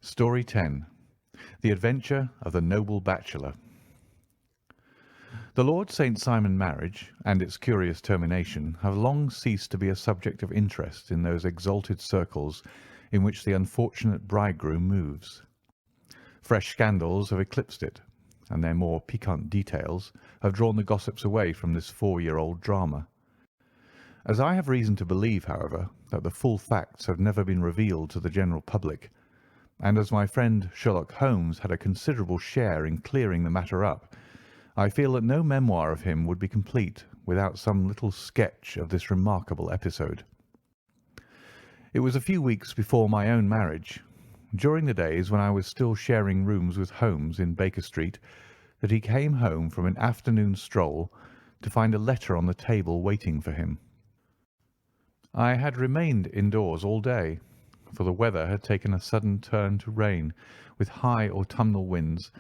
Story 10. The Adventure of the Noble Bachelor. The Lord St. Simon marriage and its curious termination have long ceased to be a subject of interest in those exalted circles in which the unfortunate bridegroom moves. Fresh scandals have eclipsed it, and their more piquant details have drawn the gossips away from this 4-year-old drama. As I have reason to believe, however, that the full facts have never been revealed to the general public, and as my friend Sherlock Holmes had a considerable share in clearing the matter up, I feel that no memoir of him would be complete without some little sketch of this remarkable episode. It was a few weeks before my own marriage, during the days when I was still sharing rooms with Holmes in Baker Street, that he came home from an afternoon stroll to find a letter on the table waiting for him. I had remained indoors all day, for the weather had taken a sudden turn to rain, with high autumnal winds,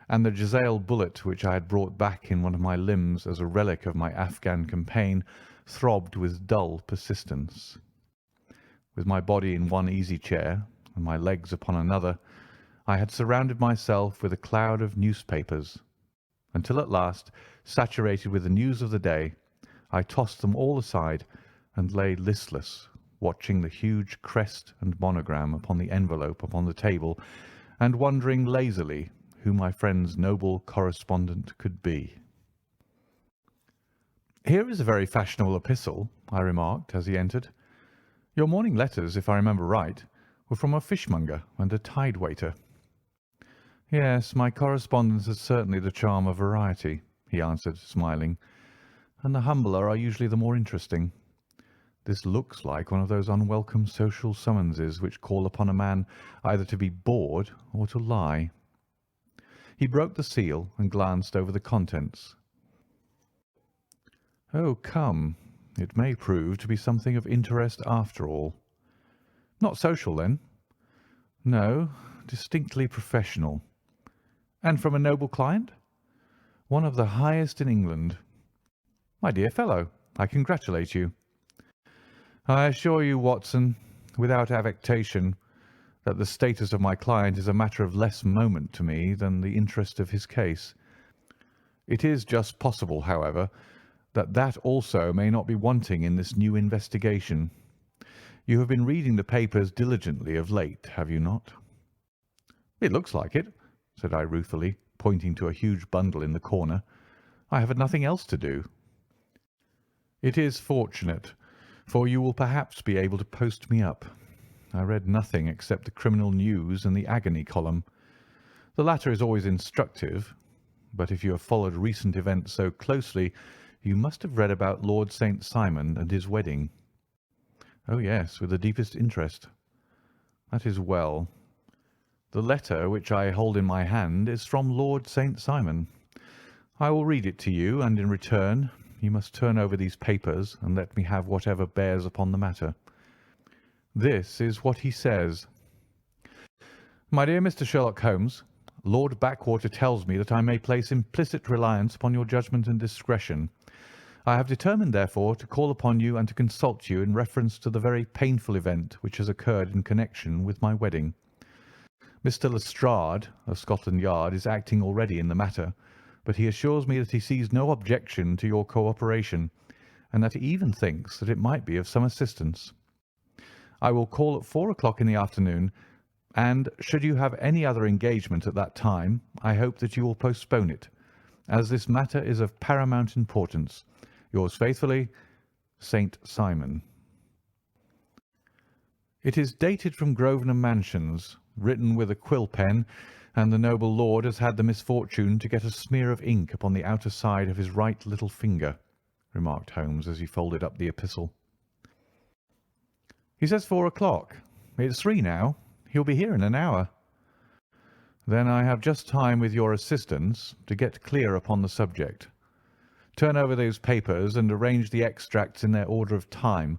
and the Jezail bullet which I had brought back in one of my limbs as a relic of my Afghan campaign throbbed with dull persistence. With my body in one easy chair and my legs upon another, I had surrounded myself with a cloud of newspapers, until at last, saturated with the news of the day, I tossed them all aside and lay listless, watching the huge crest and monogram upon the envelope upon the table, and wondering lazily who my friend's noble correspondent could be. "Here is a very fashionable epistle," I remarked as he entered. "Your morning letters, if I remember right, were from a fishmonger and a tide-waiter." "Yes, my correspondence has certainly the charm of variety," he answered, smiling, "and the humbler are usually the more interesting. This looks like one of those unwelcome social summonses which call upon a man either to be bored or to lie." He broke the seal and glanced over the contents. "Oh, come, it may prove to be something of interest after all." "Not social, then?" "No, distinctly professional." "And from a noble client?" "One of the highest in England." "My dear fellow, I congratulate you." "I assure you, Watson, without affectation, that the status of my client is a matter of less moment to me than the interest of his case. It is just possible, however, that that also may not be wanting in this new investigation. You have been reading the papers diligently of late, have you not?" "It looks like it," said I ruefully, pointing to a huge bundle in the corner. "I have had nothing else to do." "It is fortunate, for you will perhaps be able to post me up. I read nothing except the criminal news and the agony column. The latter is always instructive, but if you have followed recent events so closely, you must have read about Lord St. Simon and his wedding." "Oh, yes, with the deepest interest." "That is well. The letter which I hold in my hand is from Lord St. Simon. I will read it to you, and in return you must turn over these papers and let me have whatever bears upon the matter. This is what he says: "My dear Mr. Sherlock Holmes, Lord Backwater tells me that I may place implicit reliance upon your judgment and discretion. I have determined, therefore, to call upon you and to consult you in reference to the very painful event which has occurred in connection with my wedding. Mr. Lestrade, of Scotland Yard, is acting already in the matter, but he assures me that he sees no objection to your cooperation, and that he even thinks that it might be of some assistance. I will call at 4 o'clock in the afternoon, and should you have any other engagement at that time, I hope that you will postpone it, as this matter is of paramount importance. Yours faithfully, St. Simon." It is dated from Grosvenor Mansions, written with a quill pen, and the noble lord has had the misfortune to get a smear of ink upon the outer side of his right little finger, remarked Holmes as he folded up the epistle. "He says 4 o'clock. It's 3 now. He'll be here in an hour." "Then I have just time, with your assistance, to get clear upon the subject. Turn over those papers and arrange the extracts in their order of time,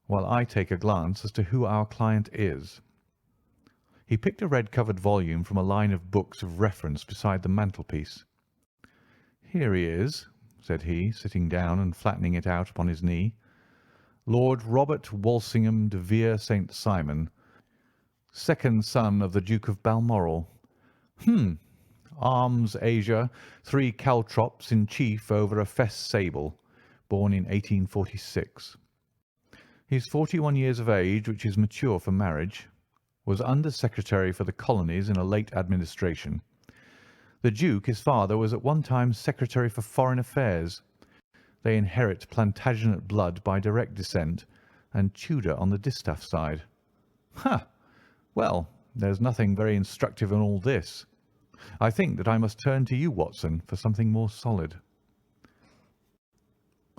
while I take a glance as to who our client is." He picked a red-covered volume from a line of books of reference beside the mantelpiece. "Here he is," said he, sitting down and flattening it out upon his knee. "Lord Robert Walsingham de Vere St. Simon, second son of the Duke of Balmoral. Arms Asia, 3 caltrops in chief over a fess sable, born in 1846. He's 41 years of age, which is mature for marriage. Was Under-Secretary for the Colonies in a late administration. The Duke, his father, was at one time Secretary for Foreign Affairs. They inherit Plantagenet blood by direct descent, and Tudor on the distaff side. Well, there's nothing very instructive in all this. I think that I must turn to you, Watson, for something more solid.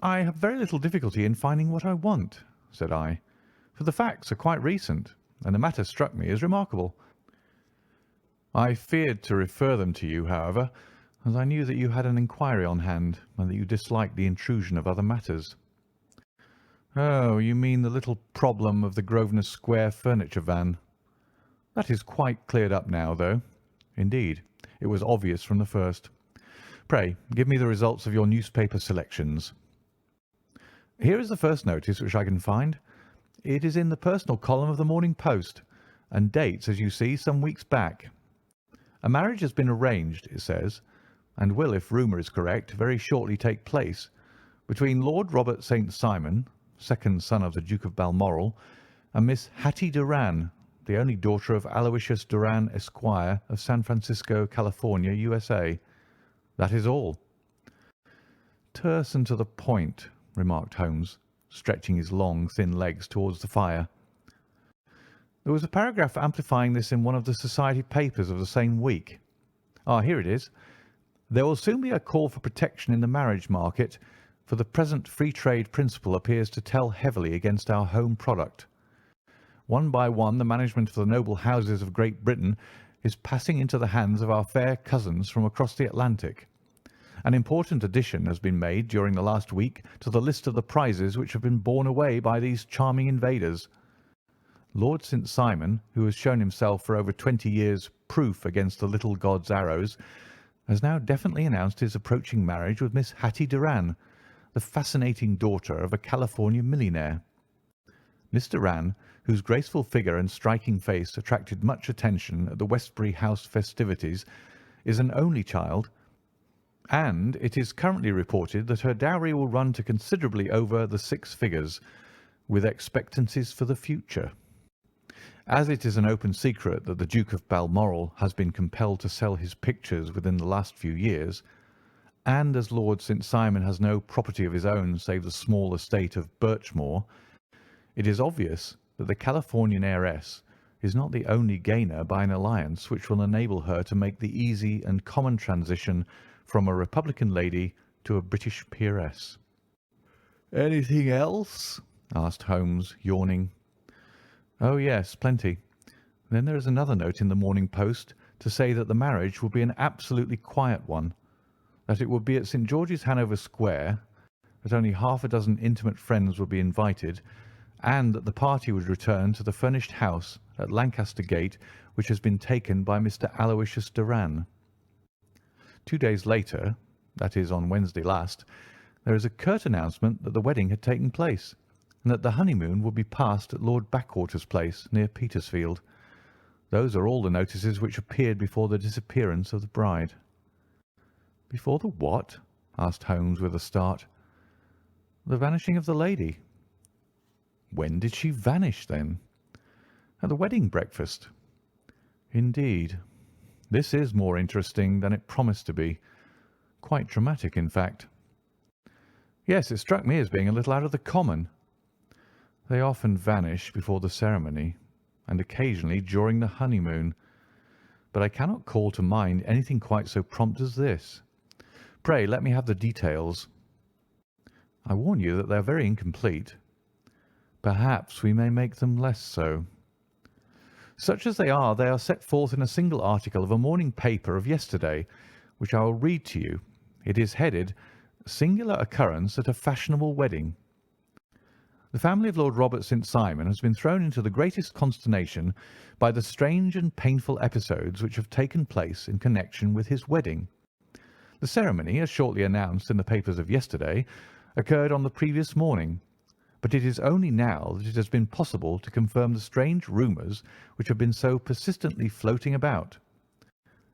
I have very little difficulty in finding what I want, said I, for the facts are quite recent, and the matter struck me as remarkable. I feared to refer them to you, however, as I knew that you had an inquiry on hand, and that you disliked the intrusion of other matters. Oh, you mean the little problem of the Grosvenor Square furniture van. That is quite cleared up now, though. Indeed, it was obvious from the first. Pray, give me the results of your newspaper selections. Here is the first notice which I can find. It is in the personal column of the Morning Post, and dates, as you see, some weeks back. A marriage has been arranged, it says, and will, if rumour is correct, very shortly take place, between Lord Robert St. Simon, second son of the Duke of Balmoral, and Miss Hattie Doran, the only daughter of Aloysius Doran, Esquire, of San Francisco, California, USA. That is all. Terse and to the point, remarked Holmes, stretching his long, thin legs towards the fire. There was a paragraph amplifying this in one of the society papers of the same week. Here it is. There will soon be a call for protection in the marriage market, for the present free trade principle appears to tell heavily against our home product. One by one, the management of the noble houses of Great Britain is passing into the hands of our fair cousins from across the Atlantic. An important addition has been made during the last week to the list of the prizes which have been borne away by these charming invaders. Lord St. Simon, who has shown himself for over 20 years proof against the little god's arrows, has now definitely announced his approaching marriage with Miss Hattie Doran, the fascinating daughter of a California millionaire. Miss Doran, whose graceful figure and striking face attracted much attention at the Westbury House festivities, is an only child, and it is currently reported that her dowry will run to considerably over the 6 figures, with expectancies for the future. As it is an open secret that the Duke of Balmoral has been compelled to sell his pictures within the last few years, and as Lord St. Simon has no property of his own save the small estate of Birchmoor, it is obvious that the Californian heiress is not the only gainer by an alliance which will enable her to make the easy and common transition from a Republican lady to a British peeress. "Anything else?" asked Holmes, yawning. "Oh, yes, plenty. Then there is another note in the Morning Post to say that the marriage will be an absolutely quiet one, that it will be at St. George's, Hanover Square, that only half a dozen intimate friends will be invited, and that the party would return to the furnished house at Lancaster Gate which has been taken by Mr. Aloysius Doran. 2 days later, that is on Wednesday last, there is a curt announcement that the wedding had taken place, and that the honeymoon would be passed at Lord Backwater's place near Petersfield. Those are all the notices which appeared before the disappearance of the bride." "Before the what?" asked Holmes with a start. "The vanishing of the lady." "When did she vanish, then?" "At the wedding breakfast." "Indeed. This is more interesting than it promised to be. Quite dramatic, in fact." "Yes, it struck me as being a little out of the common." "They often vanish before the ceremony, and occasionally during the honeymoon, but I cannot call to mind anything quite so prompt as this. Pray let me have the details." "I warn you that they are very incomplete." "Perhaps we may make them less so." "Such as they are set forth in a single article of a morning paper of yesterday, which I will read to you. It is headed, 'Singular Occurrence at a Fashionable Wedding.' The family of Lord Robert St. Simon has been thrown into the greatest consternation by the strange and painful episodes which have taken place in connection with his wedding. The ceremony, as shortly announced in the papers of yesterday, occurred on the previous morning, but it is only now that it has been possible to confirm the strange rumours which have been so persistently floating about.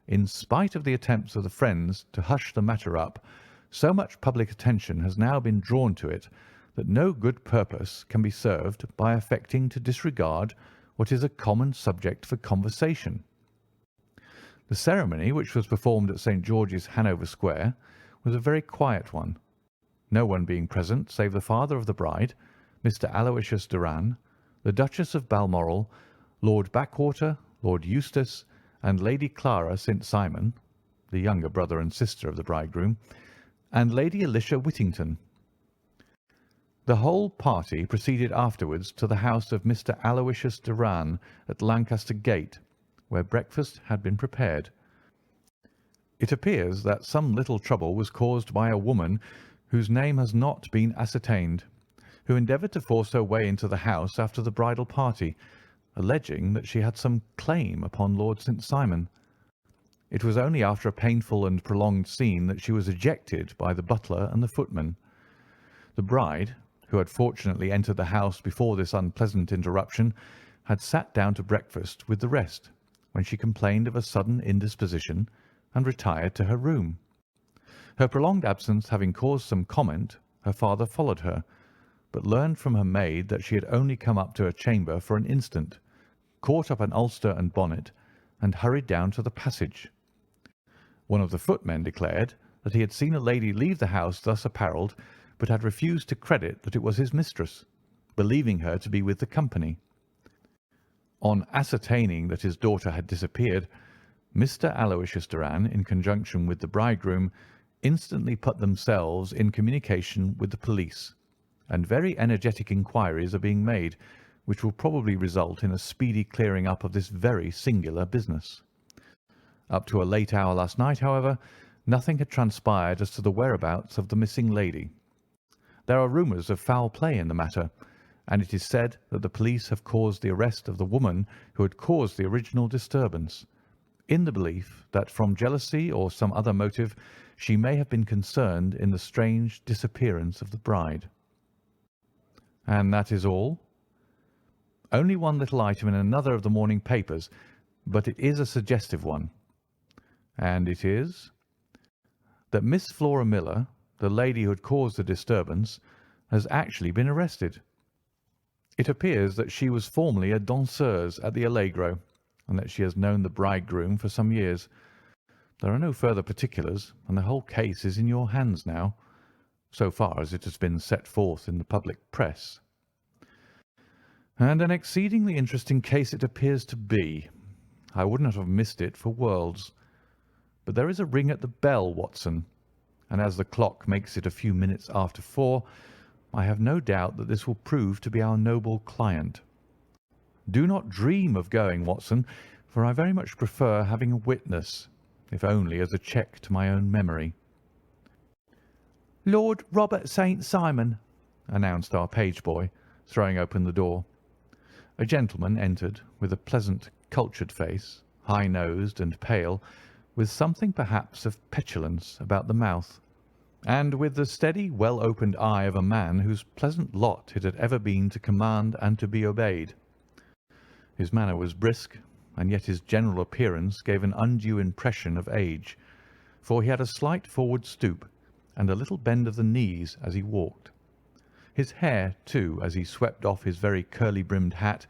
In spite of the attempts of the friends to hush the matter up, so much public attention has now been drawn to it that no good purpose can be served by affecting to disregard what is a common subject for conversation. The ceremony, which was performed at St. George's, Hanover Square, was a very quiet one, no one being present save the father of the bride, Mr. Aloysius Doran, the Duchess of Balmoral, Lord Backwater, Lord Eustace, and Lady Clara St. Simon, the younger brother and sister of the bridegroom, and Lady Alicia Whittington. The whole party proceeded afterwards to the house of Mr. Aloysius Doran at Lancaster Gate, where breakfast had been prepared. It appears that some little trouble was caused by a woman whose name has not been ascertained, who endeavoured to force her way into the house after the bridal party, alleging that she had some claim upon Lord St. Simon. It was only after a painful and prolonged scene that she was ejected by the butler and the footman. The bride, who had fortunately entered the house before this unpleasant interruption, had sat down to breakfast with the rest, when she complained of a sudden indisposition and retired to her room. Her prolonged absence having caused some comment, her father followed her, but learned from her maid that she had only come up to her chamber for an instant, caught up an ulster and bonnet, and hurried down to the passage. One of the footmen declared that he had seen a lady leave the house thus apparelled, but had refused to credit that it was his mistress, believing her to be with the company. On ascertaining that his daughter had disappeared, Mr. Aloysius Doran, in conjunction with the bridegroom, instantly put themselves in communication with the police, and very energetic inquiries are being made, which will probably result in a speedy clearing up of this very singular business. Up to a late hour last night, however, nothing had transpired as to the whereabouts of the missing lady. There are rumours of foul play in the matter, and it is said that the police have caused the arrest of the woman who had caused the original disturbance, in the belief that from jealousy or some other motive she may have been concerned in the strange disappearance of the bride. And that is all? Only one little item in another of the morning papers, but it is a suggestive one. And it is that Miss Flora Miller, the lady who had caused the disturbance, has actually been arrested. It appears that she was formerly a danseuse at the Allegro, and that she has known the bridegroom for some years. There are no further particulars, and the whole case is in your hands now, so far as it has been set forth in the public press. And an exceedingly interesting case it appears to be. I would not have missed it for worlds. But there is a ring at the bell, Watson, and as the clock makes it a few minutes after 4, I have no doubt that this will prove to be our noble client. Do not dream of going, Watson, for I very much prefer having a witness, if only as a check to my own memory. Lord Robert St. Simon, announced our page boy, throwing open the door. A gentleman entered with a pleasant, cultured face, high-nosed and pale, with something perhaps of petulance about the mouth, and with the steady, well-opened eye of a man whose pleasant lot it had ever been to command and to be obeyed. His manner was brisk, and yet his general appearance gave an undue impression of age, for he had a slight forward stoop and a little bend of the knees as he walked. His hair, too, as he swept off his very curly-brimmed hat,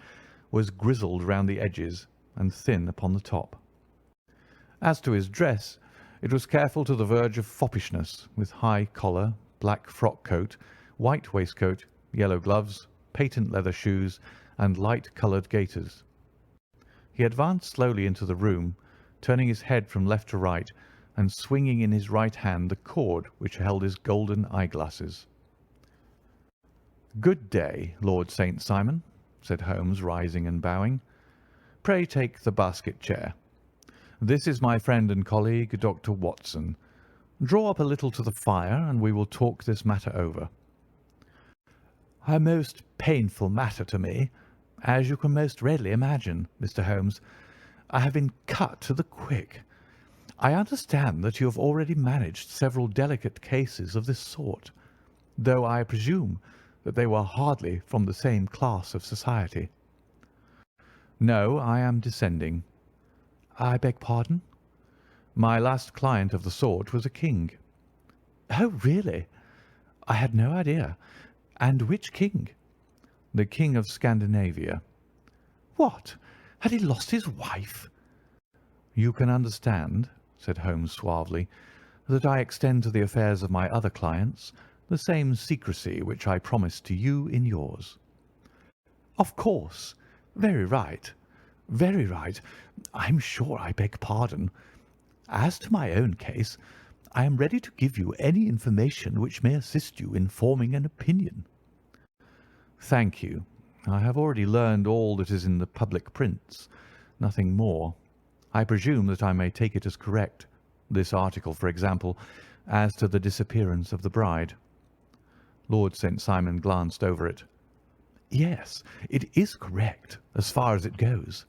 was grizzled round the edges and thin upon the top. As to his dress, it was careful to the verge of foppishness, with high collar, black frock-coat, white waistcoat, yellow gloves, patent leather shoes, and light-coloured gaiters. He advanced slowly into the room, turning his head from left to right, and swinging in his right hand the cord which held his golden eyeglasses. "Good day, Lord St. Simon," said Holmes, rising and bowing. "Pray take the basket chair. This is my friend and colleague, Dr. Watson. Draw up a little to the fire, and we will talk this matter over." "A most painful matter to me, as you can most readily imagine, Mr. Holmes. I have been cut to the quick. I understand that you have already managed several delicate cases of this sort, though I presume that they were hardly from the same class of society. No, I am descending. I beg pardon? My last client of the sort was a king. Oh, really? I had no idea. And which king? The King of Scandinavia. What? Had he lost his wife? You can understand, said Holmes suavely, that I extend to the affairs of my other clients the same secrecy which I promised to you in yours. Of course. Very right. Very right. I'm sure I beg pardon. As to my own case, I am ready to give you any information which may assist you in forming an opinion. Thank you. I have already learned all that is in the public prints, nothing more. I presume that I may take it as correct, this article, for example, as to the disappearance of the bride. Lord St. Simon glanced over it. Yes, it is correct, as far as it goes.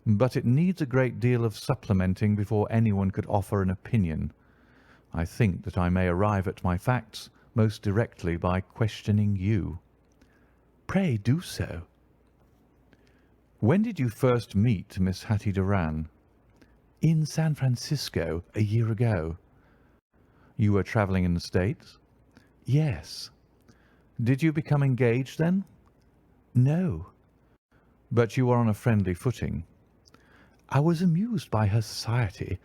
But it needs a great deal of supplementing before anyone could offer an opinion. I think that I may arrive at my facts most directly by questioning you. Pray do so. When did you first meet Miss Hattie Doran? In San Francisco a year ago. You were travelling in the States? Yes. Did you become engaged then? No. But you were on a friendly footing. I was amused by her society,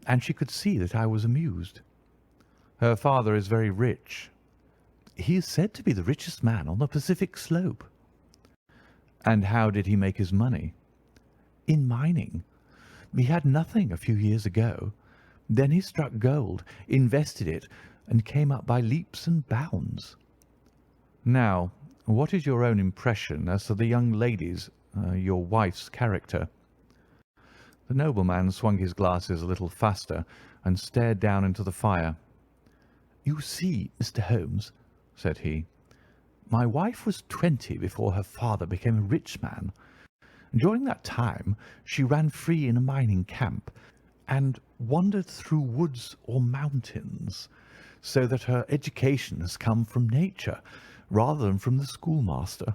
and she could see that I was amused. Her father is very rich. He is said to be the richest man on the Pacific slope. And how did he make his money? In mining. He had nothing a few years ago. Then he struck gold, invested it, and came up by leaps and bounds. Now, what is your own impression as to the young lady's, your wife's character? The nobleman swung his glasses a little faster and stared down into the fire. You see, Mr. Holmes, said he, my wife was 20 before her father became a rich man. During that time she ran free in a mining camp and wandered through woods or mountains, so that her education has come from nature rather than from the schoolmaster.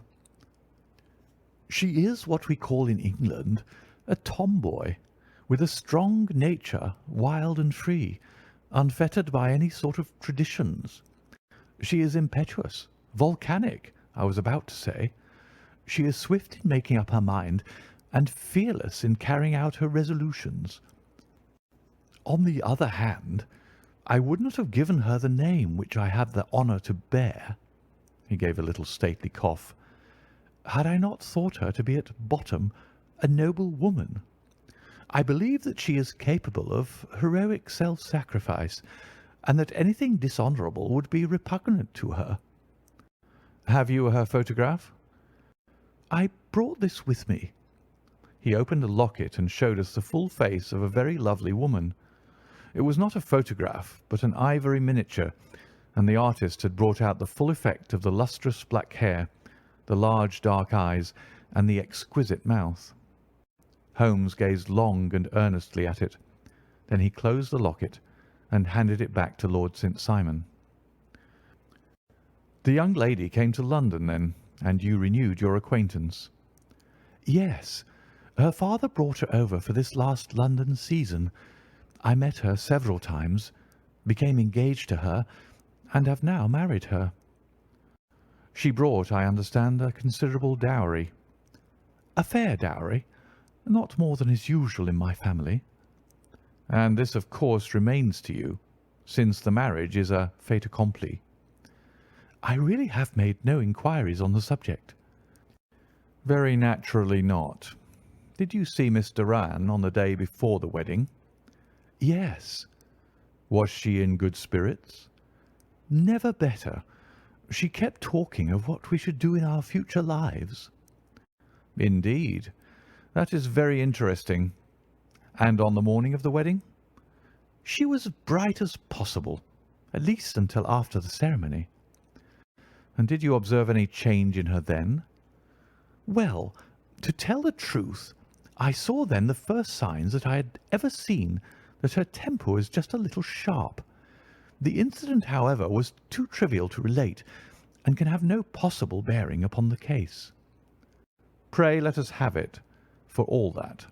She is what we call in England a tomboy, with a strong nature, wild and free, unfettered by any sort of traditions. She is impetuous, volcanic, I was about to say. She is swift in making up her mind, and fearless in carrying out her resolutions. On the other hand, I would not have given her the name which I have the honour to bear. He gave a little stately cough. Had I not thought her to be at bottom a noble woman. I believe that she is capable of heroic self-sacrifice, and that anything dishonourable would be repugnant to her. Have you her photograph? I brought this with me. He opened a locket and showed us the full face of a very lovely woman. It was not a photograph, but an ivory miniature, and the artist had brought out the full effect of the lustrous black hair, the large dark eyes, and the exquisite mouth. Holmes gazed long and earnestly at it. Then he closed the locket and handed it back to Lord St. Simon. The young lady came to London then, and you renewed your acquaintance? Yes. Her father brought her over for this last London season. I met her several times, became engaged to her, and have now married her. She brought, I understand, a considerable dowry. A fair dowry, not more than is usual in my family. And this, of course, remains to you, since the marriage is a fait accompli. I really have made no inquiries on the subject. Very naturally not. Did you see Miss Doran on the day before the wedding? Yes. Was she in good spirits? Never better. She kept talking of what we should do in our future lives. Indeed. That is very interesting. And on the morning of the wedding? She was as bright as possible, at least until after the ceremony. And did you observe any change in her then? Well, to tell the truth, I saw then the first signs that I had ever seen that her temper was just a little sharp. The incident, however, was too trivial to relate, and can have no possible bearing upon the case. Pray let us have it, for all that."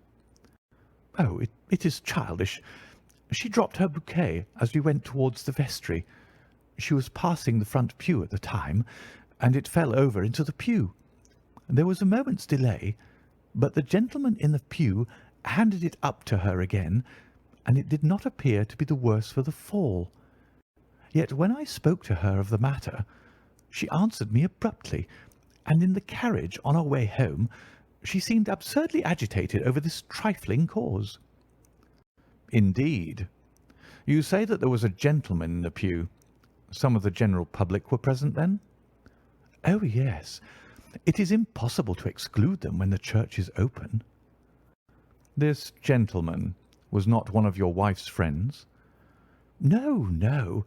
"Oh, it is childish. She dropped her bouquet as we went towards the vestry. She was passing the front pew at the time, and it fell over into the pew. There was a moment's delay, but the gentleman in the pew handed it up to her again, and it did not appear to be the worse for the fall. Yet when I spoke to her of the matter, she answered me abruptly, and in the carriage on our way home she seemed absurdly agitated over this trifling cause." "Indeed. You say that there was a gentleman in the pew. Some of the general public were present, then?" "Oh, yes. It is impossible to exclude them when the church is open." "This gentleman was not one of your wife's friends?" "No, no.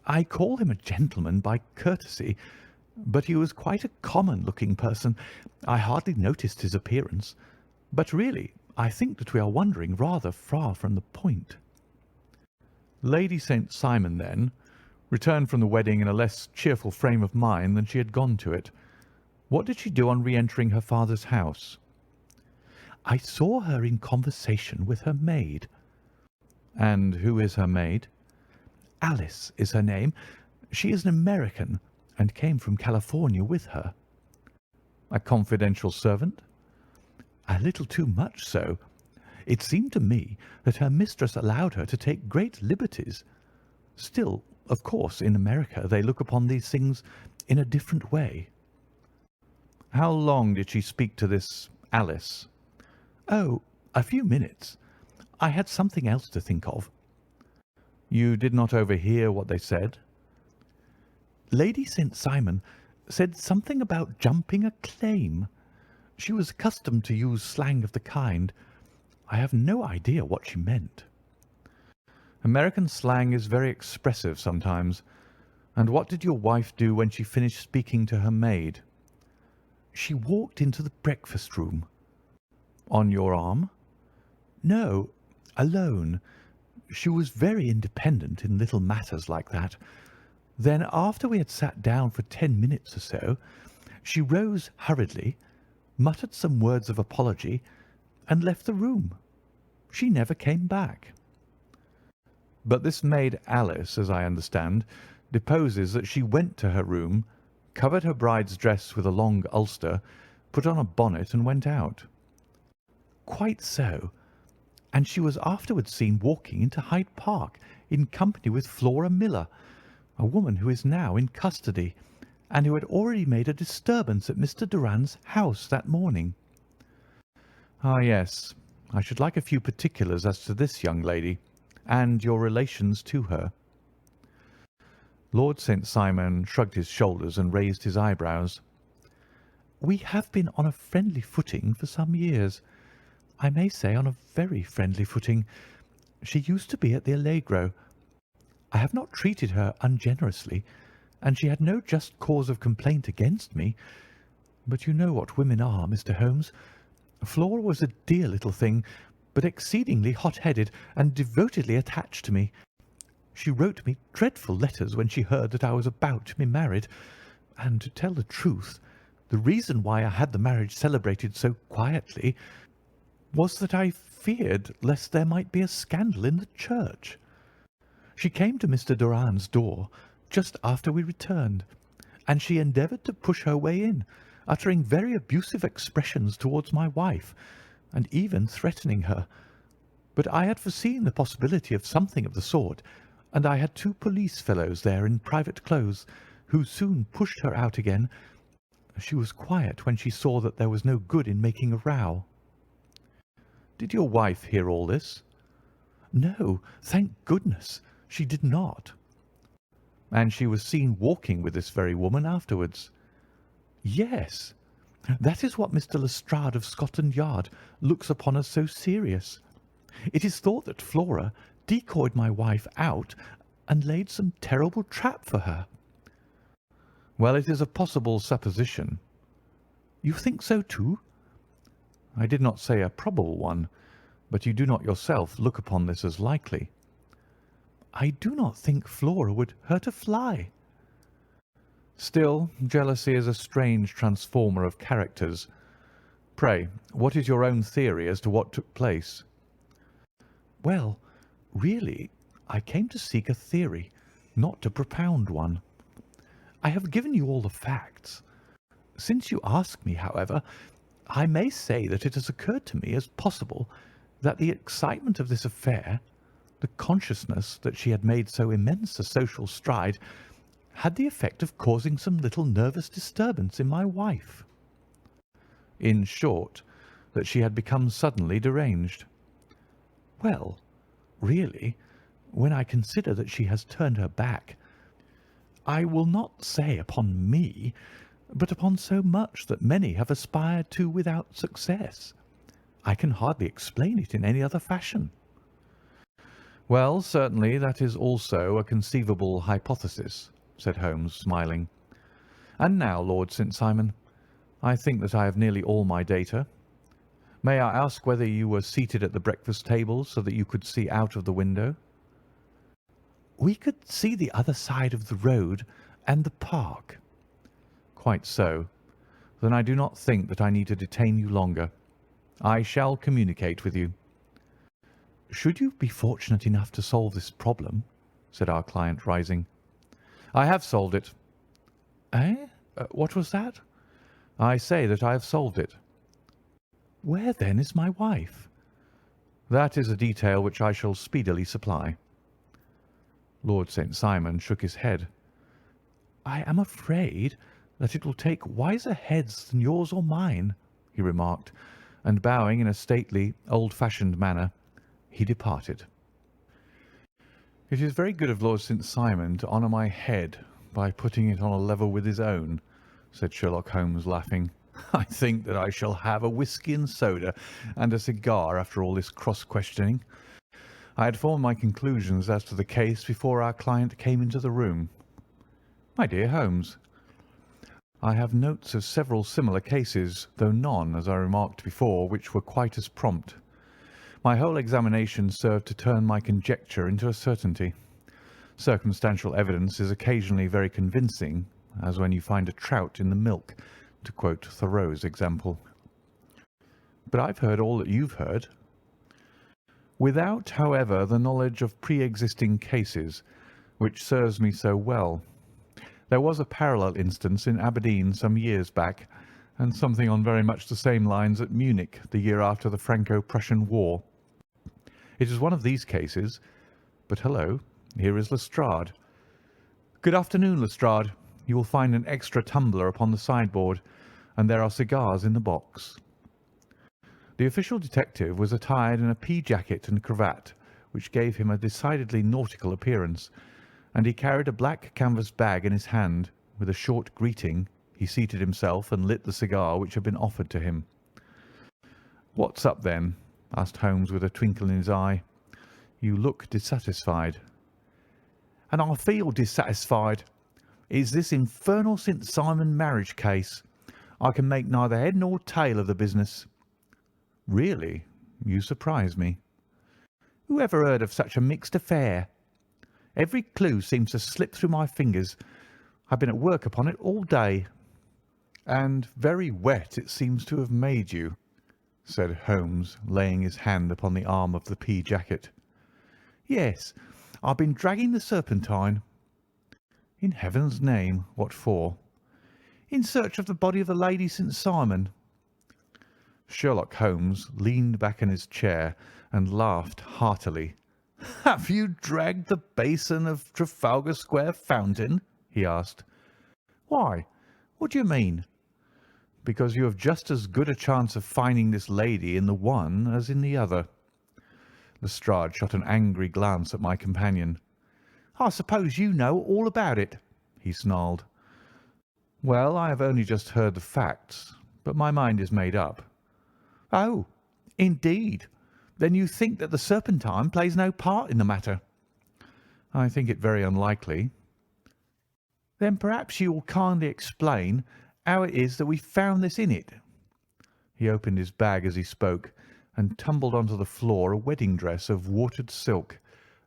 I call him a gentleman by courtesy, but he was quite a common-looking person. I hardly noticed his appearance. But really, I think that we are wandering rather far from the point." Lady St. Simon, then, returned from the wedding in a less cheerful frame of mind than she had gone to it. What did she do on re-entering her father's house? "I saw her in conversation with her maid." "And who is her maid?" "Alice is her name. She is an American, and came from California with her." "A confidential servant?" "A little too much so. It seemed to me that her mistress allowed her to take great liberties. Still, of course, in America they look upon these things in a different way." "How long did she speak to this Alice?" "Oh, a few minutes. I had something else to think of." "You did not overhear what they said?" "Lady St. Simon said something about jumping a claim. She was accustomed to use slang of the kind. I have no idea what she meant." "American slang is very expressive sometimes. And what did your wife do when she finished speaking to her maid?" "She walked into the breakfast room." "On your arm?" "No, alone. She was very independent in little matters like that. Then, after we had sat down for 10 minutes or so, she rose hurriedly, muttered some words of apology, and left the room. She never came back." "But this maid Alice, as I understand, deposes that she went to her room, covered her bride's dress with a long ulster, put on a bonnet, and went out." "Quite so. And she was afterwards seen walking into Hyde Park in company with Flora Miller, a woman who is now in custody, and who had already made a disturbance at Mr. Doran's house that morning." "Ah, yes. I should like a few particulars as to this young lady, and your relations to her." Lord St. Simon shrugged his shoulders and raised his eyebrows. "We have been on a friendly footing for some years. I may say on a very friendly footing. She used to be at the Allegro. I have not treated her ungenerously, and she had no just cause of complaint against me. But you know what women are, Mr. Holmes. Flora was a dear little thing, but exceedingly hot-headed and devotedly attached to me. She wrote me dreadful letters when she heard that I was about to be married, and to tell the truth, the reason why I had the marriage celebrated so quietly was that I feared lest there might be a scandal in the church. She came to Mr. Doran's door just after we returned, and she endeavoured to push her way in, uttering very abusive expressions towards my wife, and even threatening her. But I had foreseen the possibility of something of the sort, and I had 2 police fellows there in private clothes, who soon pushed her out again. She was quiet when she saw that there was no good in making a row." "Did your wife hear all this?" "No, thank goodness, she did not." "And she was seen walking with this very woman afterwards?" "Yes. That is what Mr. Lestrade of Scotland Yard looks upon as so serious. It is thought that Flora decoyed my wife out and laid some terrible trap for her." "Well, it is a possible supposition." "You think so too?" "I did not say a probable one, but you do not yourself look upon this as likely." "I do not think Flora would hurt a fly." Still, jealousy is a strange transformer of characters. Pray, what is your own theory as to what took place?" "Well, really, I came to seek a theory, not to propound one. I have given you all the facts. Since you ask me, however, I may say that it has occurred to me as possible that the excitement of this affair, the consciousness that she had made so immense a social stride, had the effect of causing some little nervous disturbance in my wife. In short, that she had become suddenly deranged. Well, really, when I consider that she has turned her back, I will not say upon me, but upon so much that many have aspired to without success, I can hardly explain it in any other fashion." "Well, certainly that is also a conceivable hypothesis," said Holmes, smiling. "And now, Lord St. Simon, I think that I have nearly all my data. May I ask whether you were seated at the breakfast table so that you could see out of the window?" "We could see the other side of the road and the park." "Quite so. Then I do not think that I need to detain you longer. I shall communicate with you." "Should you be fortunate enough to solve this problem," said our client, rising. "I have solved it." "Eh? What was that?" "I say that I have solved it." "Where, then, is my wife?" "That is a detail which I shall speedily supply." Lord St. Simon shook his head. "I am afraid that it will take wiser heads than yours or mine," he remarked, and bowing in a stately, old-fashioned manner, he departed. "It is very good of Lord St. Simon to honour my head by putting it on a level with his own," said Sherlock Holmes, laughing. "I think that I shall have a whisky and soda and a cigar after all this cross-questioning. I had formed my conclusions as to the case before our client came into the room. My dear Holmes, I have notes of several similar cases, though none, as I remarked before, which were quite as prompt. My whole examination served to turn my conjecture into a certainty. Circumstantial evidence is occasionally very convincing, as when you find a trout in the milk, to quote Thoreau's example. But I've heard all that you've heard. Without, however, the knowledge of pre-existing cases, which serves me so well. There was a parallel instance in Aberdeen some years back, and something on very much the same lines at Munich the year after the Franco-Prussian War. It is one of these cases. But hello, here is Lestrade. Good afternoon, Lestrade. You will find an extra tumbler upon the sideboard, and there are cigars in the box." The official detective was attired in a pea jacket and cravat, which gave him a decidedly nautical appearance, and he carried a black canvas bag in his hand. With a short greeting, he seated himself and lit the cigar which had been offered to him. "What's up, then?" asked Holmes with a twinkle in his eye. "You look dissatisfied." "And I feel dissatisfied. It's this infernal St. Simon marriage case. I can make neither head nor tail of the business." "Really? You surprise me." "Who ever heard of such a mixed affair? Every clue seems to slip through my fingers. I've been at work upon it all day." "And very wet it seems to have made you," said Holmes, laying his hand upon the arm of the pea jacket. "Yes, I've been dragging the Serpentine." "In heaven's name, what for?" "In search of the body of the Lady St. Simon." Sherlock Holmes leaned back in his chair and laughed heartily. "Have you dragged the basin of Trafalgar Square fountain?" he asked. "Why, what do you mean?" "Because you have just as good a chance of finding this lady in the one as in the other." Lestrade shot an angry glance at my companion. "I suppose you know all about it," he snarled. "Well, I have only just heard the facts, but my mind is made up." "Oh, indeed. Then you think that the Serpentine plays no part in the matter?" "I think it very unlikely." "Then perhaps you will kindly explain how it is that we found this in it." He opened his bag as he spoke, and tumbled onto the floor a wedding dress of watered silk,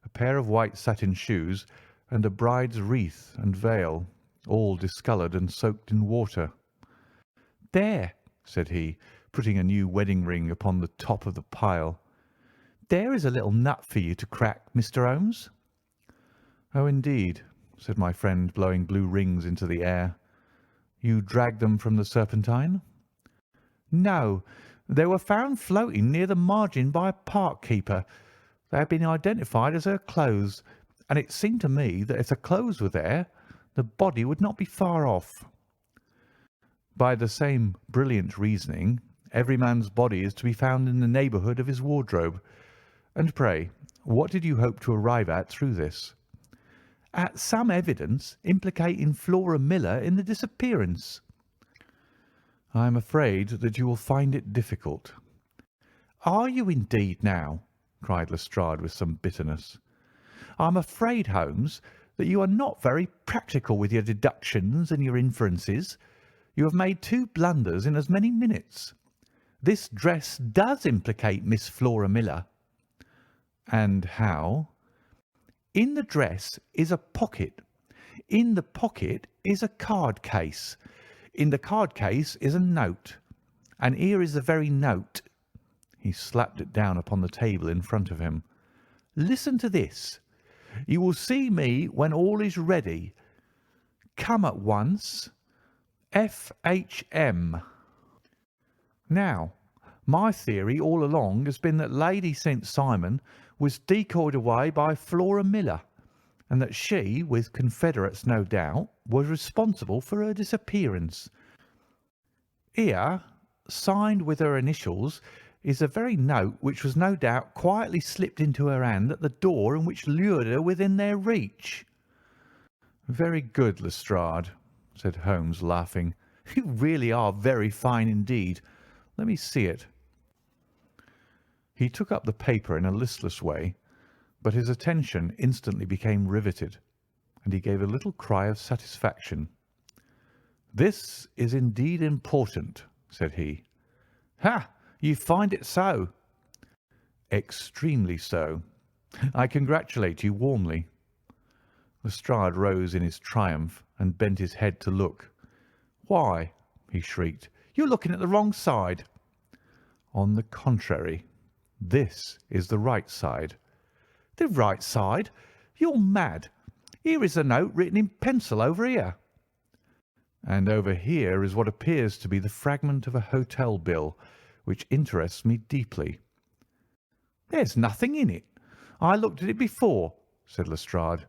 a pair of white satin shoes, and a bride's wreath and veil, all discoloured and soaked in water. "There," said he, putting a new wedding ring upon the top of the pile. "There is a little nut for you to crack, Mr. Holmes." "Oh, indeed," said my friend, blowing blue rings into the air. "You dragged them from the Serpentine?" "No, they were found floating near the margin by a park keeper. They had been identified as her clothes, and it seemed to me that if the clothes were there, the body would not be far off." "By the same brilliant reasoning, every man's body is to be found in the neighbourhood of his wardrobe. And pray, what did you hope to arrive at through this?" "At some evidence implicating Flora Miller in the disappearance." "I am afraid that you will find it difficult." "Are you indeed now?" cried Lestrade with some bitterness. "I am afraid, Holmes, that you are not very practical with your deductions and your inferences. You have made 2 blunders in as many minutes. This dress does implicate Miss Flora Miller." "And how?" "In the dress is a pocket. In the pocket is a card case. In the card case is a note. And here is the very note." He slapped it down upon the table in front of him. "Listen to this. 'You will see me when all is ready. Come at once. F.H.M.' Now, my theory all along has been that Lady St. Simon was decoyed away by Flora Miller, and that she, with confederates no doubt, was responsible for her disappearance. Here, signed with her initials, is the very note which was no doubt quietly slipped into her hand at the door and which lured her within their reach." "Very good, Lestrade," said Holmes, laughing. "You really are very fine indeed. Let me see it." He took up the paper in a listless way, but his attention instantly became riveted, and he gave a little cry of satisfaction. "This is indeed important," said he. "Ha! You find it so?" "Extremely so. I congratulate you warmly." Lestrade rose in his triumph and bent his head to look. "Why," he shrieked, "you're looking at the wrong side." "On the contrary, this is the right side." "The right side? You're mad. Here is the note written in pencil over here." "And over here is what appears to be the fragment of a hotel bill, which interests me deeply." "There's nothing in it. I looked at it before," said Lestrade.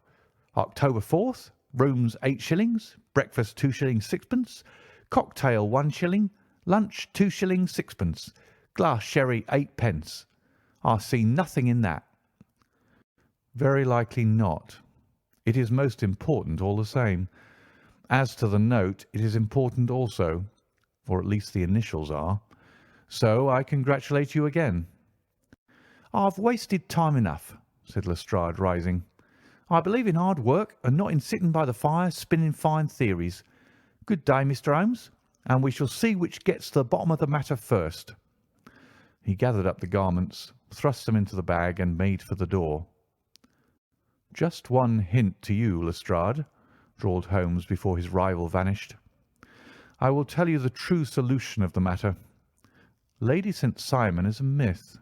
"October 4th, rooms 8 shillings, breakfast 2 shillings 6pence, cocktail 1 shilling, lunch 2 shillings 6pence, glass sherry 8 pence. I see nothing in that." "Very likely not. It is most important all the same. As to the note, it is important also, or at least the initials are. So I congratulate you again." "I've wasted time enough," said Lestrade, rising. "I believe in hard work and not in sitting by the fire spinning fine theories. Good day, Mr. Holmes, and we shall see which gets to the bottom of the matter first." He gathered up the garments, thrust them into the bag, and made for the door. "Just one hint to you, Lestrade," drawled Holmes before his rival vanished. "I will tell you the true solution of the matter. Lady St. Simon is a myth.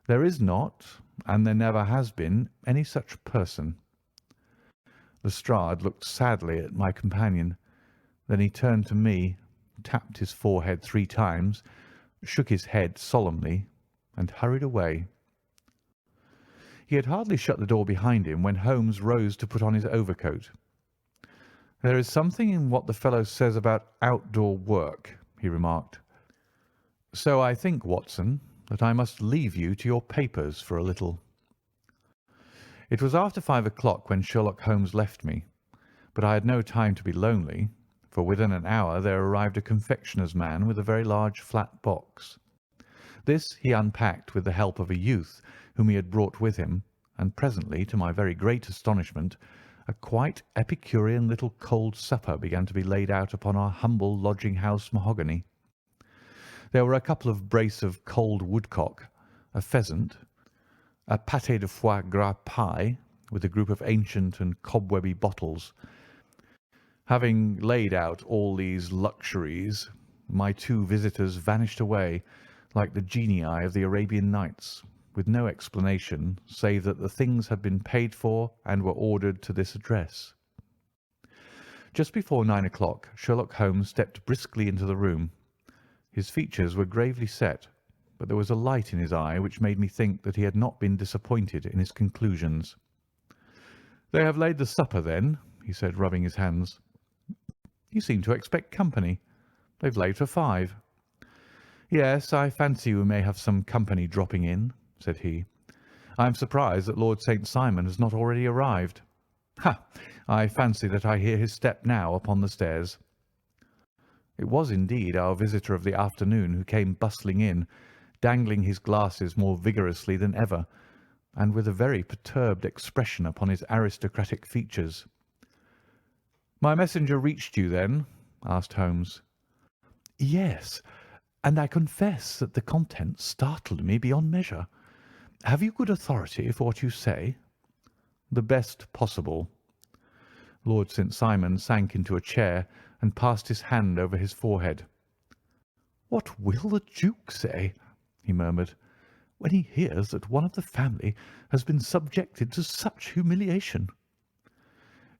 There is not, and there never has been, any such person." Lestrade looked sadly at my companion. Then he turned to me, tapped his forehead 3 times, shook his head solemnly, and hurried away. He had hardly shut the door behind him when Holmes rose to put on his overcoat. "There is something in what the fellow says about outdoor work," he remarked. "So I think, Watson, that I must leave you to your papers for a little." It was after 5 o'clock when Sherlock Holmes left me, but I had no time to be lonely, for within an hour there arrived a confectioner's man with a very large flat box. This he unpacked with the help of a youth whom he had brought with him, and presently, to my very great astonishment, a quite epicurean little cold supper began to be laid out upon our humble lodging-house mahogany. There were a couple of brace of cold woodcock, a pheasant, a pâté de foie gras pie with a group of ancient and cobwebby bottles, Having laid out all these luxuries, my two visitors vanished away like the genii of the Arabian Nights, with no explanation save that the things had been paid for and were ordered to this address. Just before 9 o'clock, Sherlock Holmes stepped briskly into the room. His features were gravely set, but there was a light in his eye which made me think that he had not been disappointed in his conclusions. "They have laid the supper, then?" he said, rubbing his hands. "You seem to expect company. They've laid for 5. "Yes, I fancy we may have some company dropping in," said he. "I am surprised that Lord St. Simon has not already arrived. Ha! I fancy that I hear his step now upon the stairs." It was indeed our visitor of the afternoon who came bustling in, dangling his glasses more vigorously than ever, and with a very perturbed expression upon his aristocratic features. "My messenger reached you, then?" asked Holmes. "Yes, and I confess that the contents startled me beyond measure. Have you good authority for what you say?" "The best possible." Lord St. Simon sank into a chair and passed his hand over his forehead. "What will the Duke say," he murmured, "when he hears that one of the family has been subjected to such humiliation?"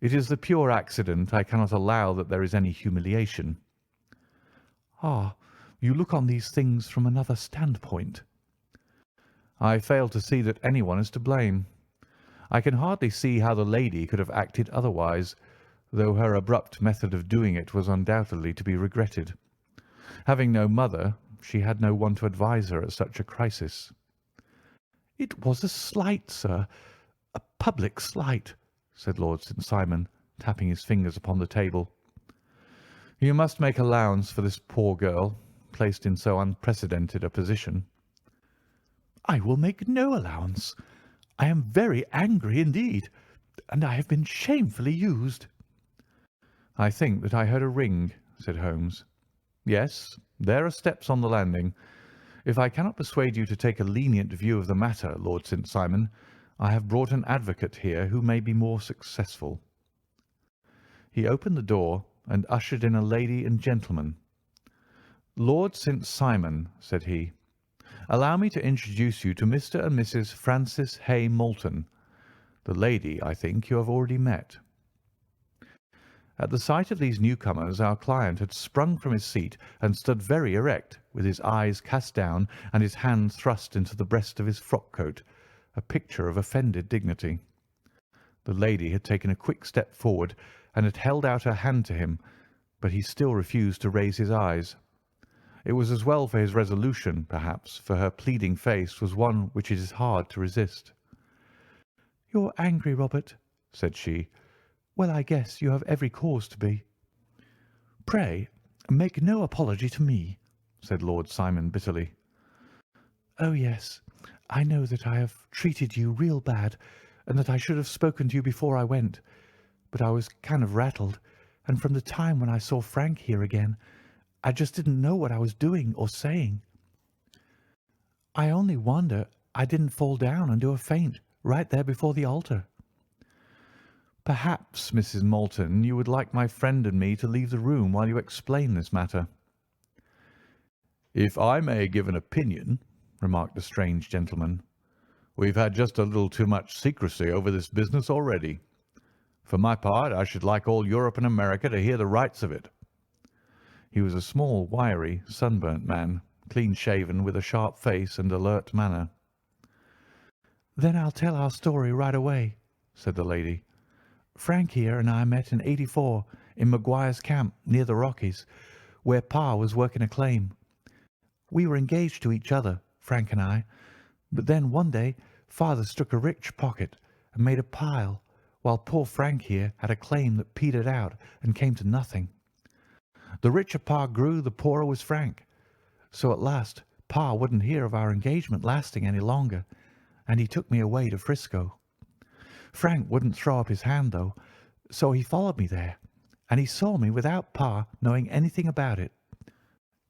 "It is the pure accident. I cannot allow that there is any humiliation." "Ah, you look on these things from another standpoint." "I fail to see that anyone is to blame. I can hardly see how the lady could have acted otherwise, though her abrupt method of doing it was undoubtedly to be regretted. Having no mother, she had no one to advise her at such a crisis." "It was a slight, sir, a public slight," said Lord St. Simon, tapping his fingers upon the table. "You must make allowance for this poor girl, placed in so unprecedented a position." "I will make no allowance. I am very angry indeed, and I have been shamefully used." "I think that I heard a ring," said Holmes. "Yes, there are steps on the landing. If I cannot persuade you to take a lenient view of the matter, Lord St. Simon, I have brought an advocate here who may be more successful." He opened the door and ushered in a lady and gentleman. "Lord St. Simon," said he, "allow me to introduce you to Mr. and Mrs. Francis Hay Moulton. The lady, I think, you have already met." At the sight of these newcomers our client had sprung from his seat and stood very erect, with his eyes cast down and his hand thrust into the breast of his frock-coat, a picture of offended dignity. The lady had taken a quick step forward and had held out her hand to him, but he still refused to raise his eyes. It was as well for his resolution, perhaps, for her pleading face was one which it is hard to resist. "You're angry, Robert," said she. "Well, I guess you have every cause to be." "Pray, make no apology to me," said Lord Simon bitterly. "Oh, yes, I know that I have treated you real bad, and that I should have spoken to you before I went, but I was kind of rattled, and from the time when I saw Frank here again, I just didn't know what I was doing or saying. I only wonder I didn't fall down and do a faint right there before the altar." "Perhaps, Mrs. Moulton, you would like my friend and me to leave the room while you explain this matter." "If I may give an opinion," remarked the strange gentleman, "we've had just a little too much secrecy over this business already. For my part, I should like all Europe and America to hear the rights of it." He was a small, wiry, sunburnt man, clean-shaven, with a sharp face and alert manner. "Then I'll tell our story right away," said the lady. "Frank here and I met in '84 in Maguire's camp near the Rockies, where Pa was working a claim. We were engaged to each other, Frank and I, but then one day Father struck a rich pocket and made a pile, while poor Frank here had a claim that petered out and came to nothing. The richer Pa grew, the poorer was Frank. So at last Pa wouldn't hear of our engagement lasting any longer, and he took me away to Frisco. Frank wouldn't throw up his hand, though, so he followed me there, and he saw me without Pa knowing anything about it.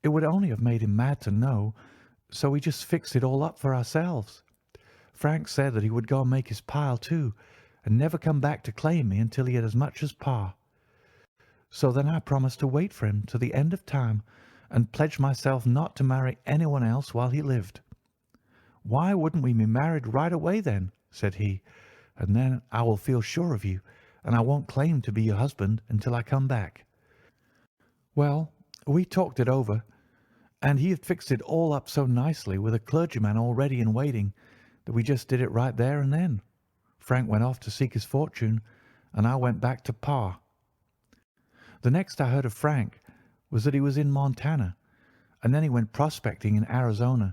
It would only have made him mad to know, so we just fixed it all up for ourselves. Frank said that he would go and make his pile too, and never come back to claim me until he had as much as Pa. So then I promised to wait for him to the end of time and pledged myself not to marry anyone else while he lived. 'Why wouldn't we be married right away then?' said he, 'and then I will feel sure of you, and I won't claim to be your husband until I come back.' Well, we talked it over, and he had fixed it all up so nicely with a clergyman already in waiting that we just did it right there and then. Frank went off to seek his fortune, and I went back to Pa. The next I heard of Frank was that he was in Montana, and then he went prospecting in Arizona,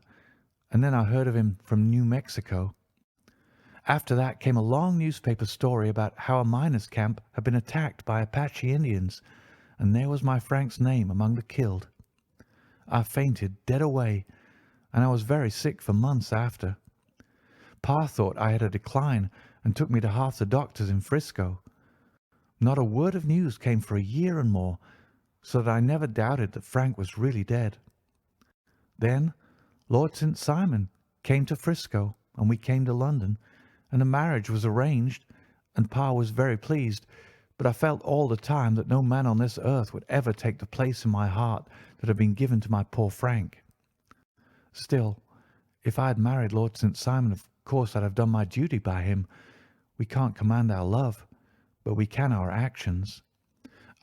and then I heard of him from New Mexico. After that came a long newspaper story about how a miners' camp had been attacked by Apache Indians, and there was my Frank's name among the killed. I fainted dead away, and I was very sick for months after. Pa thought I had a decline and took me to half the doctors in Frisco. Not a word of news came for a year and more, so that I never doubted that Frank was really dead. Then Lord St. Simon came to Frisco, and we came to London, and a marriage was arranged, and Pa was very pleased, but I felt all the time that no man on this earth would ever take the place in my heart that had been given to my poor Frank. Still, if I had married Lord St. Simon, of course I'd have done my duty by him. We can't command our love, but we can our actions.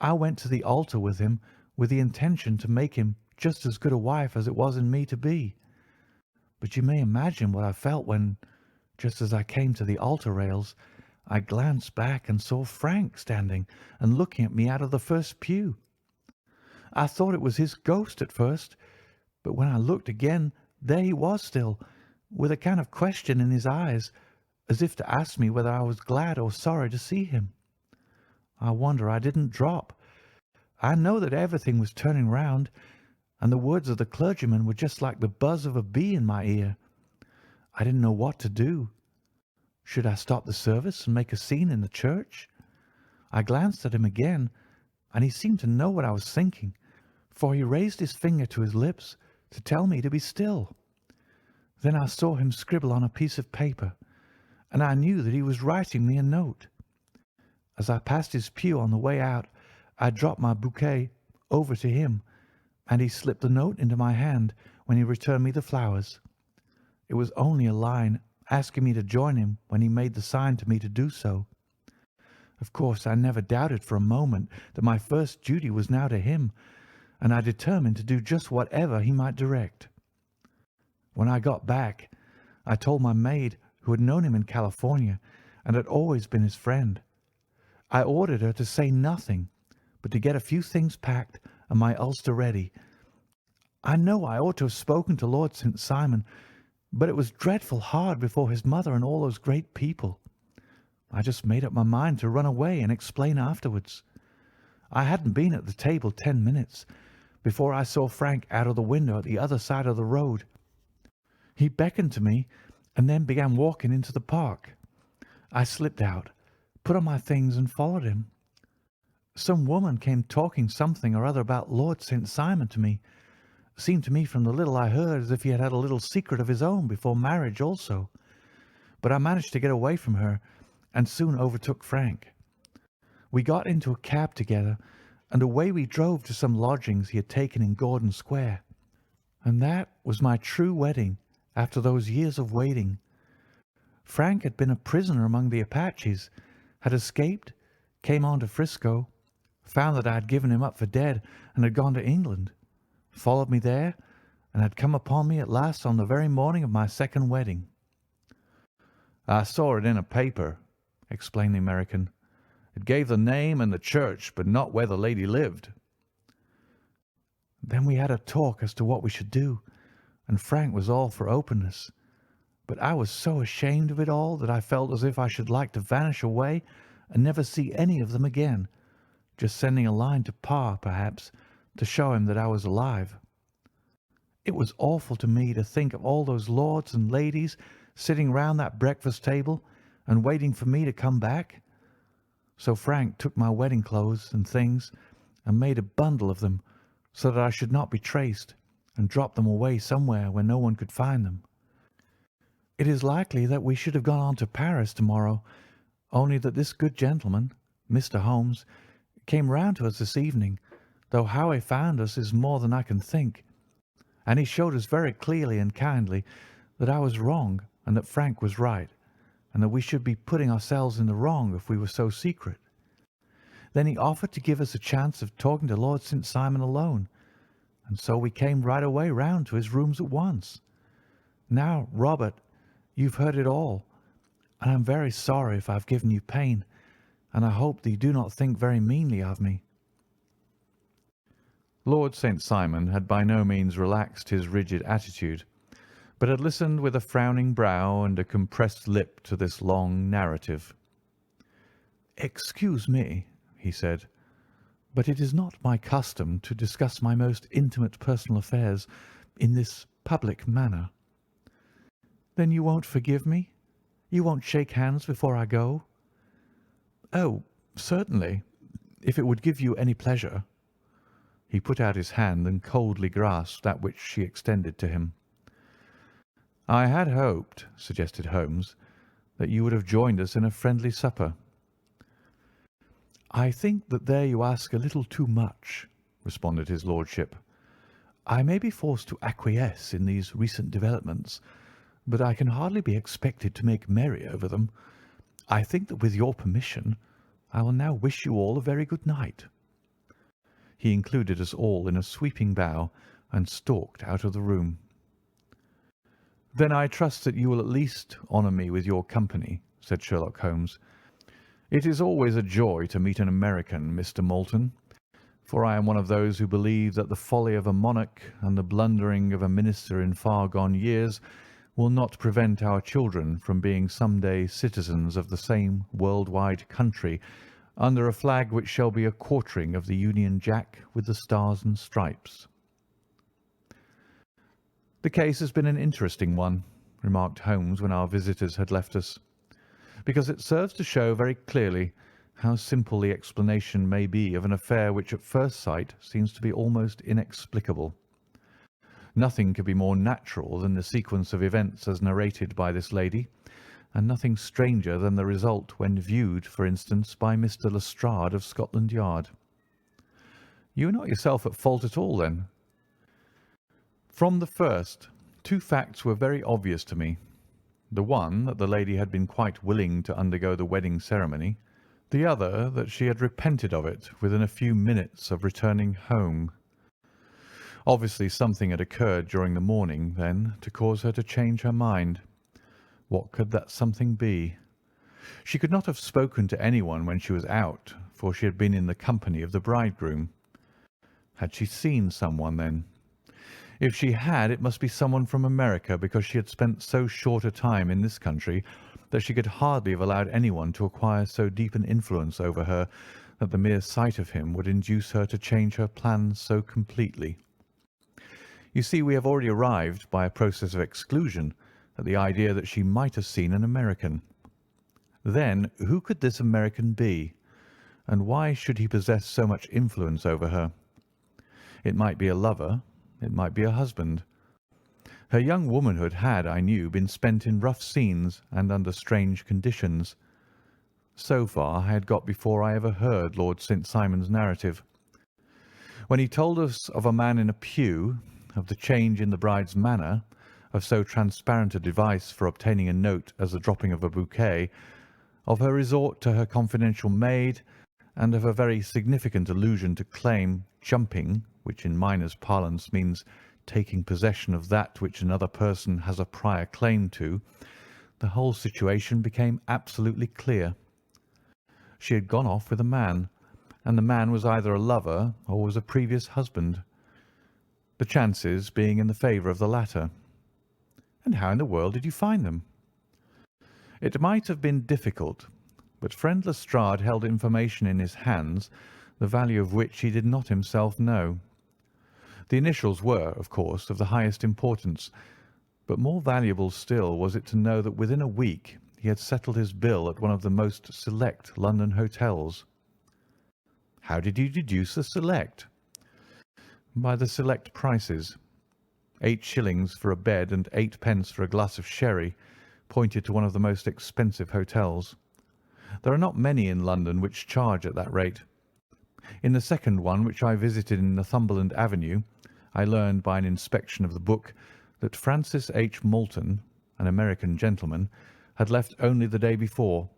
I went to the altar with him with the intention to make him just as good a wife as it was in me to be. But you may imagine what I felt when, just as I came to the altar rails, I glanced back and saw Frank standing and looking at me out of the first pew. I thought it was his ghost at first, but when I looked again, there he was still, with a kind of question in his eyes, as if to ask me whether I was glad or sorry to see him. I wonder I didn't drop. I know that everything was turning round, and the words of the clergyman were just like the buzz of a bee in my ear. I didn't know what to do. Should I stop the service and make a scene in the church? I glanced at him again, and he seemed to know what I was thinking, for he raised his finger to his lips to tell me to be still. Then I saw him scribble on a piece of paper, and I knew that he was writing me a note. As I passed his pew on the way out, I dropped my bouquet over to him, and he slipped the note into my hand when he returned me the flowers. It was only a line asking me to join him when he made the sign to me to do so. Of course, I never doubted for a moment that my first duty was now to him, and I determined to do just whatever he might direct. When I got back, I told my maid, who had known him in California and had always been his friend. I ordered her to say nothing, but to get a few things packed and my ulster ready. I know I ought to have spoken to Lord St. Simon, but it was dreadful hard before his mother and all those great people. I just made up my mind to run away and explain afterwards. I hadn't been at the table 10 minutes before I saw Frank out of the window at the other side of the road. He beckoned to me and then began walking into the park. I slipped out, put on my things, and followed him. Some woman came talking something or other about Lord St. Simon to me. Seemed to me from the little I heard as if he had had a little secret of his own before marriage also. But I managed to get away from her and soon overtook Frank. We got into a cab together, and away we drove to some lodgings he had taken in Gordon Square. And that was my true wedding after those years of waiting. Frank had been a prisoner among the Apaches, had escaped, came on to Frisco, found that I had given him up for dead and had gone to England, followed me there, and had come upon me at last on the very morning of my second wedding. "I saw it in a paper," explained the American. "It gave the name and the church, but not where the lady lived." Then we had a talk as to what we should do, and Frank was all for openness. But I was so ashamed of it all that I felt as if I should like to vanish away and never see any of them again, just sending a line to Pa, perhaps, to show him that I was alive. It was awful to me to think of all those lords and ladies sitting round that breakfast table and waiting for me to come back. So Frank took my wedding clothes and things and made a bundle of them so that I should not be traced, and dropped them away somewhere where no one could find them. It is likely that we should have gone on to Paris tomorrow, only that this good gentleman, Mr. Holmes, came round to us this evening, though how he found us is more than I can think. And he showed us very clearly and kindly that I was wrong and that Frank was right, and that we should be putting ourselves in the wrong if we were so secret. Then he offered to give us a chance of talking to Lord St. Simon alone, and so we came right away round to his rooms at once. Now, Robert, you've heard it all, and I'm very sorry if I've given you pain, and I hope that you do not think very meanly of me." Lord St. Simon had by no means relaxed his rigid attitude, but had listened with a frowning brow and a compressed lip to this long narrative. "Excuse me," he said, "but it is not my custom to discuss my most intimate personal affairs in this public manner." "Then you won't forgive me? You won't shake hands before I go?" "Oh, certainly, if it would give you any pleasure." He put out his hand and coldly grasped that which she extended to him. "I had hoped," suggested Holmes, "that you would have joined us in a friendly supper." "I think that there you ask a little too much," responded his lordship. "I may be forced to acquiesce in these recent developments, but I can hardly be expected to make merry over them. I think that with your permission I will now wish you all a very good night." He included us all in a sweeping bow and stalked out of the room. "Then I trust that you will at least honour me with your company," said Sherlock Holmes. "It is always a joy to meet an American, Mr. Moulton, for I am one of those who believe that the folly of a monarch and the blundering of a minister in far-gone years will not prevent our children from being some day citizens of the same world-wide country under a flag which shall be a quartering of the Union Jack with the stars and stripes." "The case has been an interesting one," remarked Holmes when our visitors had left us, "because it serves to show very clearly how simple the explanation may be of an affair which at first sight seems to be almost inexplicable. Nothing could be more natural than the sequence of events as narrated by this lady, and nothing stranger than the result when viewed, for instance, by Mr. Lestrade of Scotland Yard." "You are not yourself at fault at all, then?" "From the first, two facts were very obvious to me. The one, that the lady had been quite willing to undergo the wedding ceremony. The other, that she had repented of it within a few minutes of returning home. Obviously something had occurred during the morning, then, to cause her to change her mind. What could that something be? She could not have spoken to anyone when she was out, for she had been in the company of the bridegroom. Had she seen someone, then? If she had, it must be someone from America, because she had spent so short a time in this country that she could hardly have allowed anyone to acquire so deep an influence over her that the mere sight of him would induce her to change her plans so completely. You see, we have already arrived, by a process of exclusion, at the idea that she might have seen an American. Then, who could this American be, and why should he possess so much influence over her? It might be a lover, it might be a husband. Her young womanhood had, I knew, been spent in rough scenes and under strange conditions. So far I had got before I ever heard Lord St. Simon's narrative. When he told us of a man in a pew, of the change in the bride's manner, of so transparent a device for obtaining a note as the dropping of a bouquet, of her resort to her confidential maid, and of a very significant allusion to claim jumping, which in miners' parlance means taking possession of that which another person has a prior claim to, the whole situation became absolutely clear. She had gone off with a man, and the man was either a lover or was a previous husband, the chances being in the favour of the latter. And how in the world did you find them? It might have been difficult, but friend Lestrade held information in his hands, the value of which he did not himself know. The initials were, of course, of the highest importance, but more valuable still was it to know that within a week he had settled his bill at one of the most select London hotels. How did you deduce the select? By the select prices. 8 shillings for a bed and 8 pence for a glass of sherry pointed to one of the most expensive hotels. There are not many in London which charge at that rate. In the second one, which I visited in Northumberland Avenue, I learned by an inspection of the book that Francis H. Moulton, an American gentleman, had left only the day before,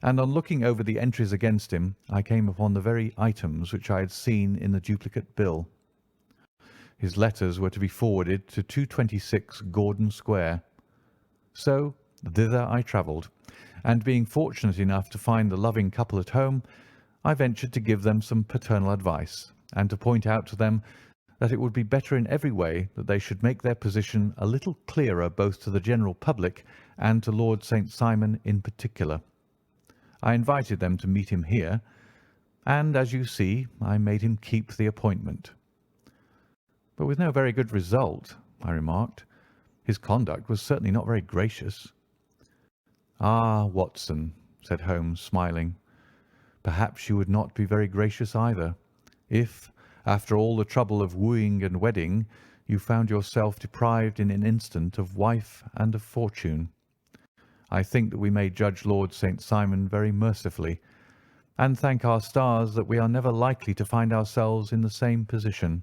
and on looking over the entries against him, I came upon the very items which I had seen in the duplicate bill. His letters were to be forwarded to 226 Gordon Square. So thither I travelled, and being fortunate enough to find the loving couple at home, I ventured to give them some paternal advice, and to point out to them that it would be better in every way that they should make their position a little clearer both to the general public and to Lord St. Simon in particular. I invited them to meet him here, and, as you see, I made him keep the appointment. But with no very good result, I remarked. His conduct was certainly not very gracious. "Ah, Watson," said Holmes, smiling, "perhaps you would not be very gracious either, if, after all the trouble of wooing and wedding, you found yourself deprived in an instant of wife and of fortune. I think that we may judge Lord St. Simon very mercifully, and thank our stars that we are never likely to find ourselves in the same position.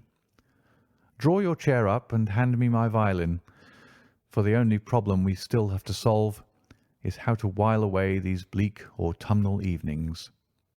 Draw your chair up and hand me my violin, for the only problem we still have to solve is how to while away these bleak autumnal evenings."